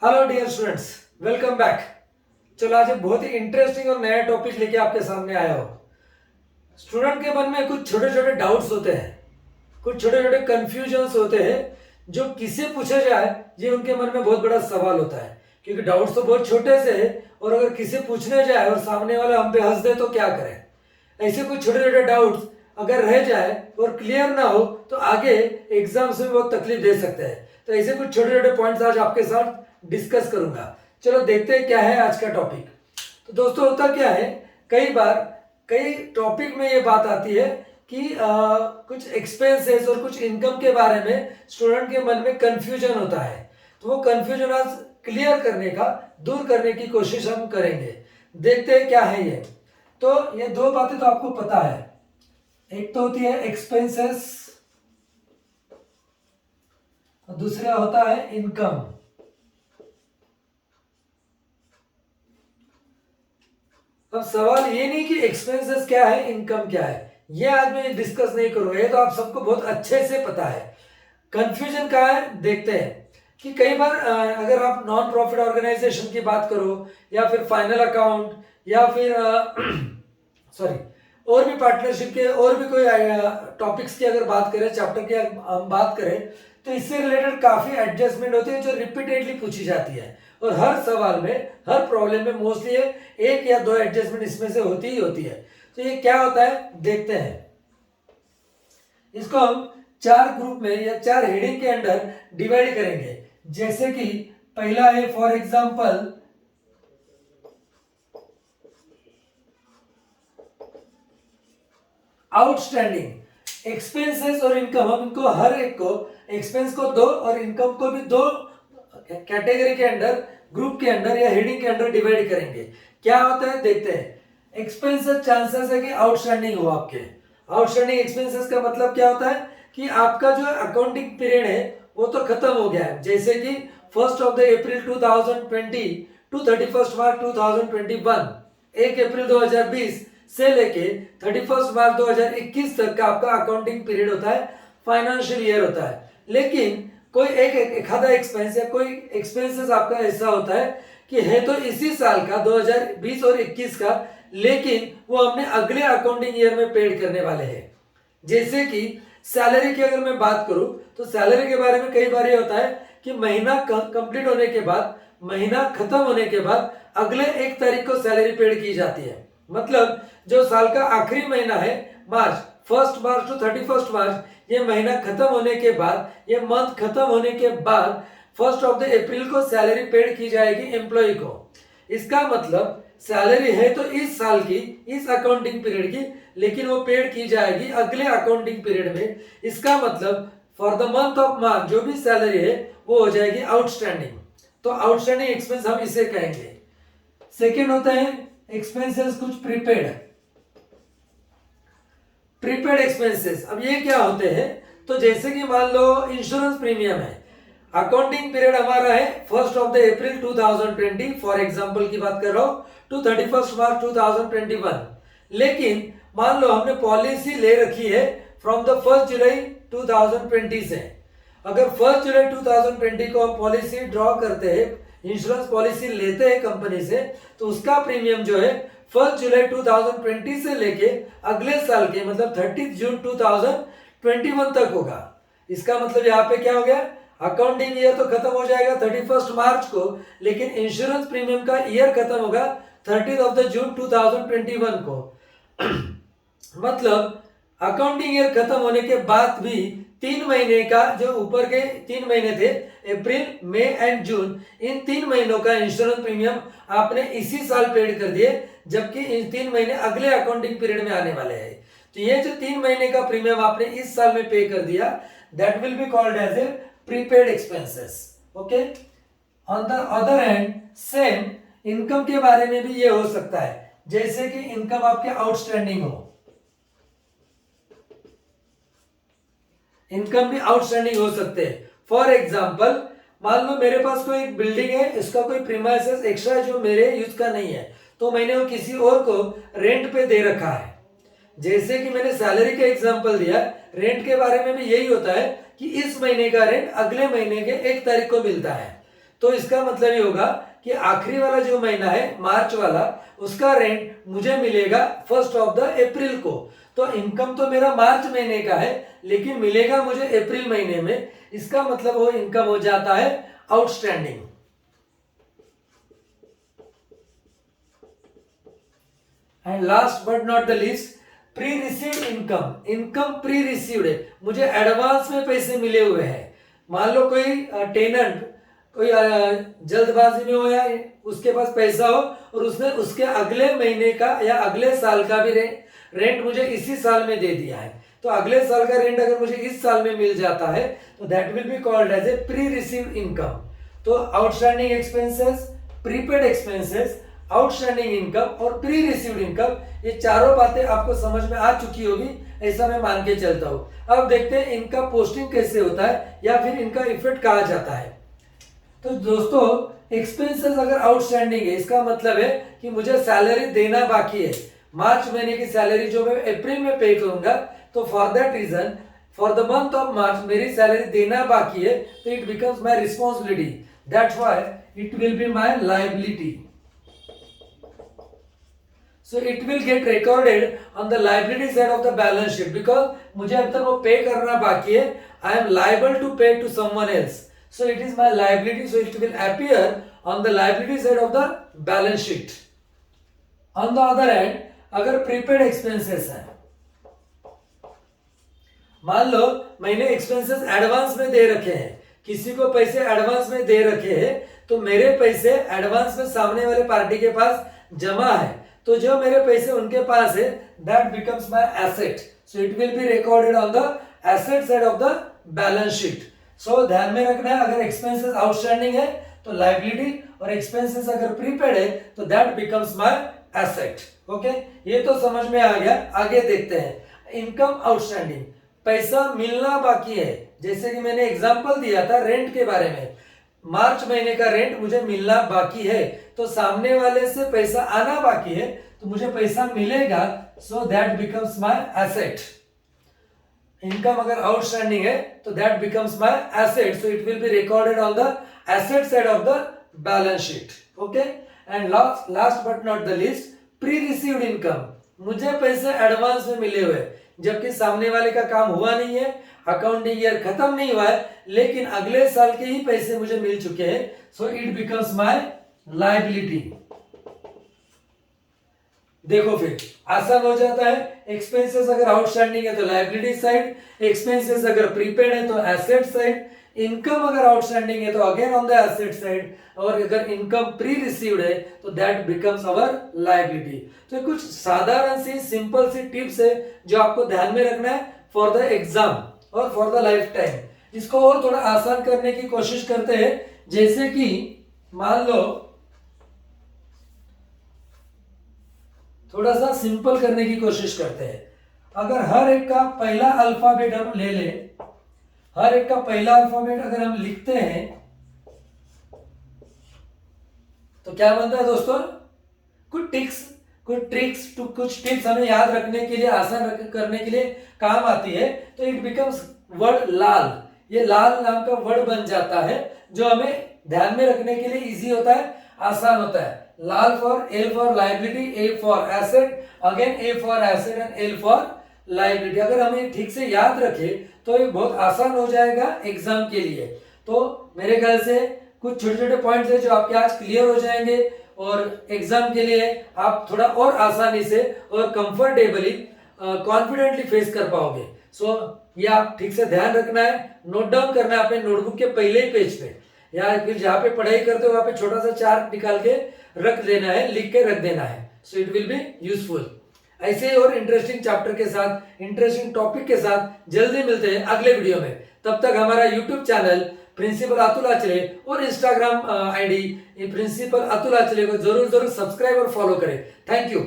Hello dear students, welcome back. चलो आज एक बहुत ही इंटरेस्टिंग और नया टॉपिक लेके आपके सामने आया हो। स्टूडेंट के मन में कुछ छोटे छोटे डाउट्स होते हैं, कुछ छोटे छोटे कंफ्यूजन्स होते हैं जो किसे पूछा जाए ये उनके मन में बहुत बड़ा सवाल होता है, क्योंकि डाउट्स तो बहुत छोटे से है और अगर किसे पूछने जाए और सामने वाला हम पे हंस दे तो क्या करें। ऐसे कुछ छोटे छोटे डाउट्स अगर रह जाए और क्लियर ना हो तो आगे एग्जाम्स में बहुत तकलीफ दे सकते हैं। तो ऐसे कुछ छोटे छोटे पॉइंट्स आज आपके साथ डिस्कस करूंगा। चलो देखते हैं क्या है आज का टॉपिक। तो दोस्तों होता क्या है, कई बार कई टॉपिक में ये बात आती है कि कुछ एक्सपेंसेस और कुछ इनकम के बारे में स्टूडेंट के मन में कंफ्यूजन होता है। तो वो कंफ्यूजन आज क्लियर करने का, दूर करने की कोशिश हम करेंगे। देखते हैं क्या है ये। तो ये दो बातें तो आपको पता है, एक तो होती है एक्सपेंसेस और दूसरा होता है इनकम। अब सवाल ये नहीं कि एक्सपेंसेस क्या है, इनकम क्या है, ये आज मैं डिस्कस नहीं करूंगा, ये तो आप सबको बहुत अच्छे से पता है। कंफ्यूजन कहाँ है देखते हैं कि कई बार अगर आप नॉन प्रॉफिट ऑर्गेनाइजेशन की बात करो या फिर फाइनल अकाउंट या फिर सॉरी और भी पार्टनरशिप के और भी कोई टॉपिक्स की अगर बात करें, चैप्टर की हम बात करें, तो इससे रिलेटेड काफी एडजस्टमेंट होती है जो रिपीटेडली पूछी जाती है और हर सवाल में, हर प्रॉब्लम में मोस्टली एक या दो एडजस्टमेंट इसमें से होती ही होती है। तो ये क्या होता है देखते हैं। इसको हम चार ग्रुप में या चार हेडिंग के अंडर डिवाइड करेंगे। जैसे कि पहला है फॉर एग्जांपल आउटस्टैंडिंग। एक्सपेंसेस और इनकम, हम इनको हर एक को, एक्सपेंस को दो और इनकम को भी दो कैटेगरी के अंडर, ग्रुप के अंडर या हेडिंग के अंडर डिवाइड करेंगे। क्या होता है देखते हैं। एक्सपेंसेस चांसेस है कि आउटस्टैंडिंग हो आपके। आउटस्टैंडिंग एक्सपेंसेस का मतलब क्या होता है कि आपका जो अकाउंटिंग पीरियड है वो तो खत्म हो गया है, जैसे कि 1 अप्रैल 2020 टू 31 मार्च 2021, 1 अप्रैल 2020 से लेके 31 मार्च 2021 तक का आपका अकाउंटिंग पीरियड होता है, फाइनेंशियल ईयर होता है। लेकिन कोई एक आधा एक्सपेंस या कोई एक्सपेंसेस आपका ऐसा होता है कि है तो इसी साल का 2020 और 21 का, लेकिन वो हमने अगले अकाउंटिंग ईयर में पेड करने वाले हैं। जैसे कि सैलरी की अगर मैं बात करूं तो सैलरी के बारे में कई बार ये होता है कि महीना कंप्लीट होने के बाद, महीना खत्म होने के बाद अगले 1 तारीख को सैलरी पेड की जाती है। मतलब जो साल का आखिरी महीना है मार्च, 1 मार्च टू 31 मार्च, ये महीना खत्म होने के बाद, ये मंथ खत्म होने के बाद 1 अप्रैल को सैलरी पेड की जाएगी एम्प्लॉय को। इसका मतलब सैलरी है तो इस साल की, इस अकाउंटिंग पीरियड की, लेकिन वो पेड की जाएगी अगले अकाउंटिंग पीरियड में। इसका मतलब फॉर द मंथ ऑफ मार्च जो भी सैलरी है वो हो जाएगी आउटस्टैंडिंग। तो आउटस्टैंडिंग एक्सपेंस हम इसे कहेंगे। सेकेंड होता है एक्सपेंसेस कुछ प्रीपेड। प्रीपेड एक्सपेंसेस, अब ये क्या होते हैं, तो जैसे कि मान लो इंश्योरेंस प्रीमियम है, अकाउंटिंग पीरियड हमारा है 1 अप्रैल 2020, फॉर एग्जांपल की बात कर रहा हूं, टू 31 मार्च 2021। लेकिन मान लो हमने पॉलिसी ले रखी है फ्रॉम द 1 जुलाई 2020 से। अगर 1 जुलाई 2020 को हम पॉलिसी ड्रॉ करते हैं, इंश्योरेंस पॉलिसी लेते हैं कंपनी से, तो उसका प्रीमियम जो है 1 जुलाई 2020 से लेके अगले साल के मतलब 30 जून 2021 तक होगा। इसका मतलब यहाँ पे क्या हो गया, अकाउंटिंग ईयर तो खत्म हो जाएगा 31 मार्च को, लेकिन इंश्योरेंस प्रीमियम का ईयर खत्म होगा 30 जून 2021 को। मतलब अकाउंटिंग ईयर खत्म होने के बाद भी 3 महीने का, जो ऊपर के 3 महीने थे अप्रैल, मई एंड जून, इन 3 महीनों का इंश्योरेंस प्रीमियम आपने इसी साल पेड कर दिए, जबकि इन 3 महीने अगले अकाउंटिंग पीरियड में आने वाले हैं। तो ये जो 3 महीने का प्रीमियम आपने इस साल में पे कर दिया, that will be called as a prepaid expenses. Okay, on the other hand same income के बारे में भी ये हो सकता है, जैसे कि इनकम आपके आउटस्टैंडिंग हो, इनकम भी आउटस्टैंडिंग हो सकते हैं। फॉर एग्जांपल मान लो मेरे पास कोई एक बिल्डिंग है, इसका कोई प्रीमाइसेस एक्स्ट्रा है जो मेरे यूज का नहीं है, तो मैंने वो किसी और को रेंट पे दे रखा है। जैसे कि मैंने सैलरी का एग्जांपल दिया, रेंट के बारे में भी यही होता है कि इस महीने का रेंट अगले महीने के 1 तारीख को मिलता है। तो इसका मतलब ये होगा कि आखिरी वाला जो महीना है मार्च वाला, उसका रेंट मुझे मिलेगा 1 अप्रैल को। तो इनकम तो मेरा मार्च महीने का है, लेकिन मिलेगा मुझे अप्रैल महीने में। इसका मतलब वो इनकम हो जाता है outstanding. And last but not the least, pre received income. Income pre received है, मुझे एडवांस में पैसे मिले हुए हैं। मान लो कोई टेनेंट कोई जल्दबाजी में हो या उसके पास पैसा हो और उसने उसके अगले महीने का या अगले साल का भी रेंट मुझे इसी साल में दे दिया है, तो अगले साल का रेंट अगर मुझे इस साल में मिल जाता है तो that will be called as a pre received income. तो outstanding expenses, prepaid expenses, outstanding income और प्री रिसीव्ड इनकम, ये चारों बातें आपको समझ में आ चुकी होगी, ऐसा मैं मान के चलता हूं। अब देखते हैं इनका पोस्टिंग कैसे होता है या फिर इनका इफेक्ट कहा जाता है। तो दोस्तों, एक्सपेंसेस अगर आउटस्टैंडिंग है, इसका मतलब है कि मुझे सैलरी देना बाकी है। मार्च महीने की सैलरी जो मैं अप्रैल में पे करूंगा, तो for that reason for the month of March मेरी सैलरी देना बाकी है, तो it becomes my responsibility, that's why it will be my liability. So it will get recorded on the liability side of the balance sheet because मुझे अब तक वो पे करना बाकी है। I am liable to pay to someone else, so it is my liability, so it will appear on the liability side of the balance sheet. On the other hand, अगर prepaid expenses है, मान लो मैंने expenses advance में दे रखे हैं, किसी को पैसे एडवांस में दे रखे हैं, तो मेरे पैसे एडवांस में सामने वाले पार्टी के पास जमा है, तो जो मेरे पैसे उनके पास है that becomes my asset, so it will be recorded on the asset side of the balance sheet. So ध्यान में रखना है, अगर एक्सपेंसेस आउटस्टैंडिंग है तो लायबिलिटी, और एक्सपेंसेस अगर प्रीपेड है तो that becomes my asset. Okay, ये तो समझ में आ गया। आगे देखते हैं इनकम आउटस्टैंडिंग, पैसा मिलना बाकी है। जैसे कि मैंने एग्जांपल दिया था रेंट के बारे में, मार्च महीने का रेंट मुझे मिलना बाकी है, तो सामने वाले से पैसा आना बाकी है, तो मुझे पैसा मिलेगा, so that becomes my asset. Income अगर आउटस्टैंडिंग है तो that becomes my asset, so it will be recorded on the asset side of the balance sheet. Okay, and last but not the least, pre received income. मुझे पैसे advance में मिले हुए, जबकि सामने वाले का काम हुआ नहीं है, अकाउंटिंग ईयर खत्म नहीं हुआ है, लेकिन अगले साल के ही पैसे मुझे मिल चुके हैं, so it becomes my liability. देखो फिर आसान हो जाता है, एक्सपेंसेस अगर आउटस्टैंडिंग है तो लायबिलिटी साइड, एक्सपेंसेस अगर प्रीपेड है तो एसेट साइड, इनकम अगर आउटस्टैंडिंग है तो again on the asset side, और अगर इनकम प्री रिसीव्ड है तो दैट बिकम्स अवर लायबिलिटी। तो कुछ साधारण सी सिंपल सी टिप्स है जो आपको ध्यान में रखना है फॉर द एग्जाम और फॉर द लाइफ टाइम। इसको और थोड़ा आसान करने की कोशिश करते हैं, जैसे कि मान लो थोड़ा सा सिंपल करने की कोशिश करते हैं। अगर हर एक का पहला अल्फाबेट हम ले लें, हर एक का पहला अल्फाबेट अगर हम लिखते हैं तो क्या बनता है दोस्तों? कुछ ट्रिक्स कुछ टिप्स हमें याद रखने के लिए, आसान करने के लिए काम आती है। तो इट बिकम्स वर्ड लाल, ये लाल नाम का वर्ड बन जाता है जो हमें ध्यान में रखने के लिए इजी होता है, आसान होता है। लाल for L for liability, A for asset, again A for asset and L for liability. अगर हमें ठीक से याद रखे तो ये बहुत आसान हो जाएगा एग्जाम के लिए। तो मेरे ख्याल से कुछ छोटे छोटे पॉइंट्स है जो आपके आज क्लियर हो जाएंगे और एग्जाम के लिए आप थोड़ा और आसानी से और कंफर्टेबली कॉन्फिडेंटली फेस कर पाओगे। सो ये आप ठीक से ध्यान रखना है, नोट डाउन करना है अपने नोटबुक के पहले ही पेज पे, या फिर जहां पे पढ़ाई करते हो वहां पे छोटा सा चार्ट निकाल के रख देना है, लिख के रख देना है। सो इट विल बी यूजफुल। ऐसे ही और इंटरेस्टिंग चैप्टर के साथ, इंटरेस्टिंग टॉपिक के साथ जल्दी मिलते हैं अगले वीडियो में। तब तक हमारा यूट्यूब चैनल प्रिंसिपल अतुल आचले और इंस्टाग्राम आईडी प्रिंसिपल अतुल आचले को जरूर सब्सक्राइब और फॉलो करें। Thank you.